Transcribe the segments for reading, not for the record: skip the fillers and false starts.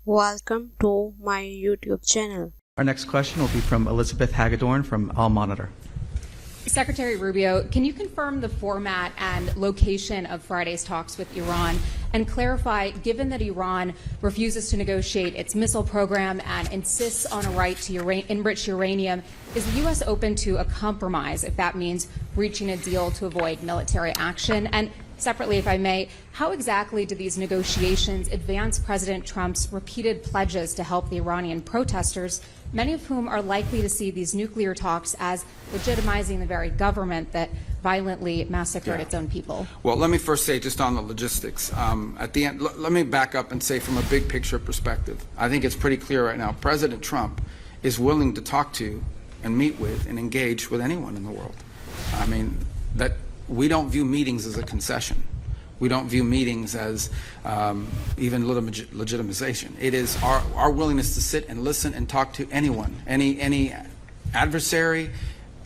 Welcome to my YouTube channel. Our next question will be from Elizabeth Hagedorn from All Monitor. Secretary Rubio, can you confirm the format and location of Friday's talks with Iran and clarify, given that Iran refuses to negotiate its missile program and insists on a right to enrich uranium, is the U.S. open to a compromise if that means reaching a deal to avoid military action? And separately, if I may, how exactly do these negotiations advance President Trump's repeated pledges to help the Iranian protesters, many of whom are likely to see these nuclear talks as legitimizing the very government that violently massacred its own people? Well, let me first say just on the logistics. At the end, let me back up and say from a big picture perspective, I think it's pretty clear right now, President Trump is willing to talk to and meet with and engage with anyone in the world. I mean, that we don't view meetings as a concession. We don't view meetings as even legitimization. It is our willingness to sit and listen and talk to anyone, any adversary,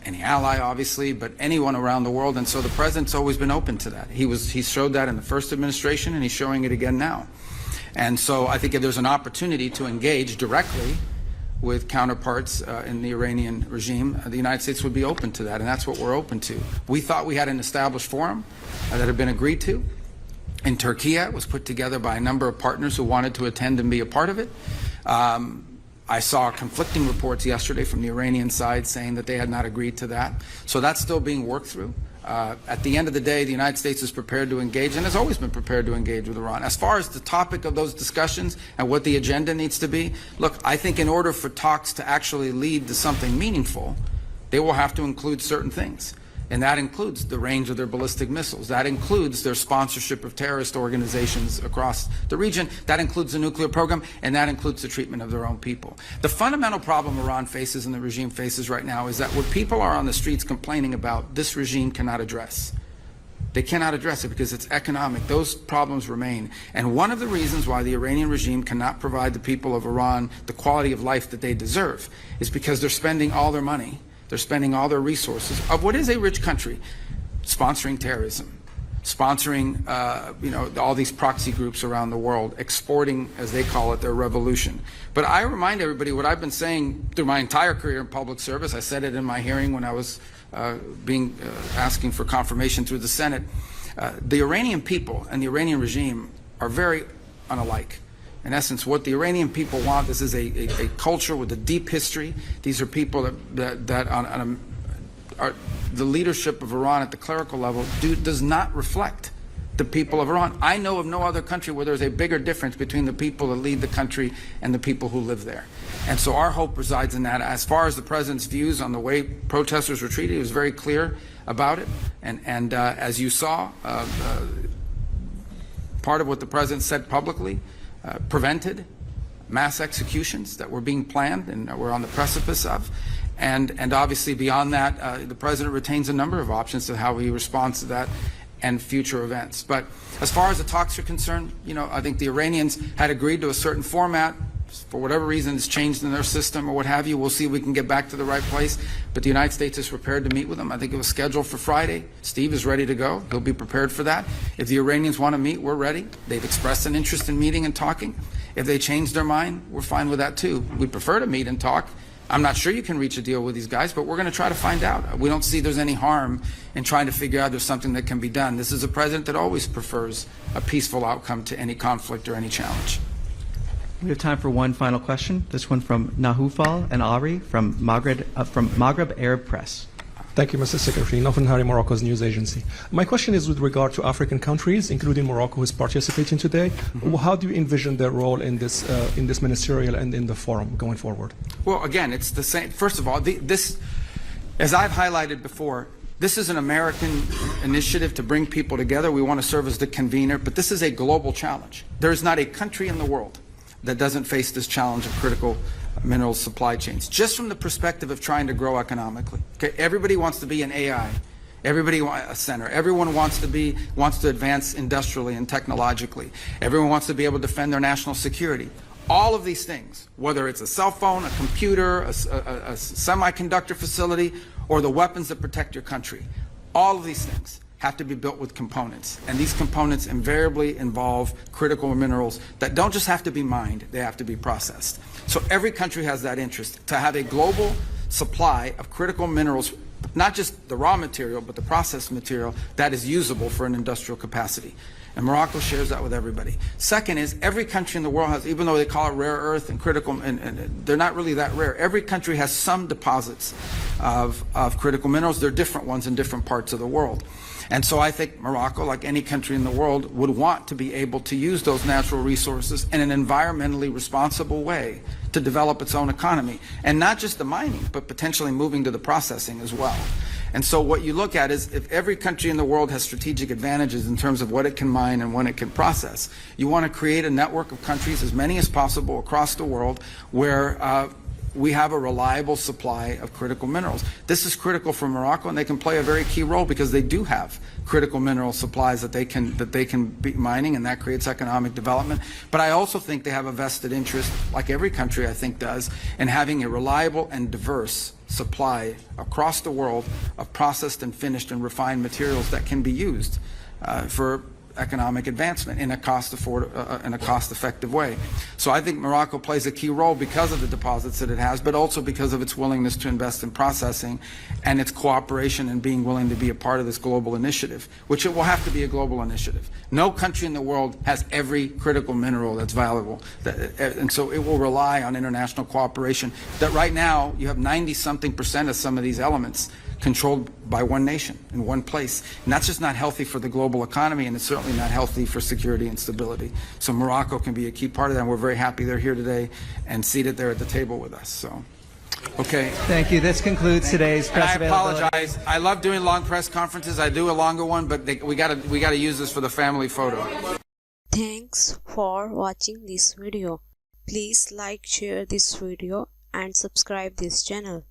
any ally, obviously, but anyone around the world. And so the president's always been open to that. He showed that in the first administration, and he's showing it again now. And so I think if there's an opportunity to engage directly with counterparts in the Iranian regime, the United States would be open to that, and that's what we're open to. We thought we had an established forum that had been agreed to. In Turkey, it was put together by a number of partners who wanted to attend and be a part of it. I saw conflicting reports yesterday from the Iranian side saying that they had not agreed to that. So that's still being worked through. At the end of the day, the United States is prepared to engage and has always been prepared to engage with Iran. As far as the topic of those discussions and what the agenda needs to be, look, I think in order for talks to actually lead to something meaningful, they will have to include certain things. And that includes the range of their ballistic missiles. That includes their sponsorship of terrorist organizations across the region. That includes the nuclear program, and that includes the treatment of their own people. The fundamental problem Iran faces and the regime faces right now is that what people are on the streets complaining about, this regime cannot address. They cannot address it because it's economic. Those problems remain. And one of the reasons why the Iranian regime cannot provide the people of Iran the quality of life that they deserve is because they're spending all their money, they're spending all their resources of what is a rich country sponsoring terrorism, sponsoring all these proxy groups around the world, exporting, as they call it, their revolution. But I remind everybody what I've been saying through my entire career in public service. I said it in my hearing when I was asking for confirmation through the Senate. The Iranian people and the Iranian regime are very unalike. In essence, what the Iranian people want, this is a culture with a deep history. These are people that are the leadership of Iran at the clerical level does not reflect the people of Iran. I know of no other country where there's a bigger difference between the people that lead the country and the people who live there. And so our hope resides in that. As far as the president's views on the way protesters were treated, he was very clear about it. And as you saw, part of what the president said publicly prevented mass executions that were being planned and were on the precipice of. And obviously beyond that, the president retains a number of options to how he responds to that and future events. But as far as the talks are concerned, I think the Iranians had agreed to a certain format. For whatever reason it's changed in their system or what have you, we'll see if we can get back to the right place. But the United States is prepared to meet with them. I think it was scheduled for Friday. Steve is ready to go. He'll be prepared for that. If the Iranians want to meet, we're ready. They've expressed an interest in meeting and talking. If they change their mind, we're fine with that too. We prefer to meet and talk. I'm not sure you can reach a deal with these guys, but we're going to try to find out. We don't see there's any harm in trying to figure out there's something that can be done. This is a president that always prefers a peaceful outcome to any conflict or any challenge. We have time for one final question. This one from Nahufal and Ari from Maghreb Arab Press. Thank you, Mr. Secretary. Nofan Hari, Morocco's news agency. My question is with regard to African countries, including Morocco, who is participating today. How do you envision their role in this ministerial and in the forum going forward? Well, again, it's the same. First of all, this, as I've highlighted before, this is an American initiative to bring people together. We want to serve as the convener, but this is a global challenge. There is not a country in the world that doesn't face this challenge of critical mineral supply chains, just from the perspective of trying to grow economically. Okay, everybody wants to be an AI, everybody a center. Everyone wants to advance industrially and technologically. Everyone wants to be able to defend their national security. All of these things, whether it's a cell phone, a computer, a semiconductor facility, or the weapons that protect your country, all of these things have to be built with components. And these components invariably involve critical minerals that don't just have to be mined, they have to be processed. So every country has that interest to have a global supply of critical minerals, not just the raw material, but the processed material that is usable for an industrial capacity. And Morocco shares that with everybody. Second is every country in the world has, even though they call it rare earth and critical, and they're not really that rare, every country has some deposits of critical minerals. They're different ones in different parts of the world. And so I think Morocco, like any country in the world, would want to be able to use those natural resources in an environmentally responsible way to develop its own economy. And not just the mining, but potentially moving to the processing as well. And so what you look at is if every country in the world has strategic advantages in terms of what it can mine and when it can process, you want to create a network of countries, as many as possible across the world, where we have a reliable supply of critical minerals. This is critical for Morocco, and they can play a very key role because they do have critical mineral supplies that they can be mining, and that creates economic development. But I also think they have a vested interest, like every country I think does, in having a reliable and diverse supply across the world of processed and finished and refined materials that can be used for economic advancement in a cost-effective way. So I think Morocco plays a key role because of the deposits that it has, but also because of its willingness to invest in processing and its cooperation and being willing to be a part of this global initiative, which it will have to be a global initiative. No country in the world has every critical mineral that's valuable, and so it will rely on international cooperation. That right now you have 90-something% of some of these elements controlled by one nation in one place. And that's just not healthy for the global economy, and it's certainly not healthy for security and stability. So Morocco can be a key part of that, and we're very happy they're here today and seated there at the table with us. So, okay. Thank you. This concludes today's And press I availability. apologize. I love doing long press conferences. I do a longer one, but we gotta use this for the family photo. Thanks for watching this video. Please like, share this video and subscribe this channel.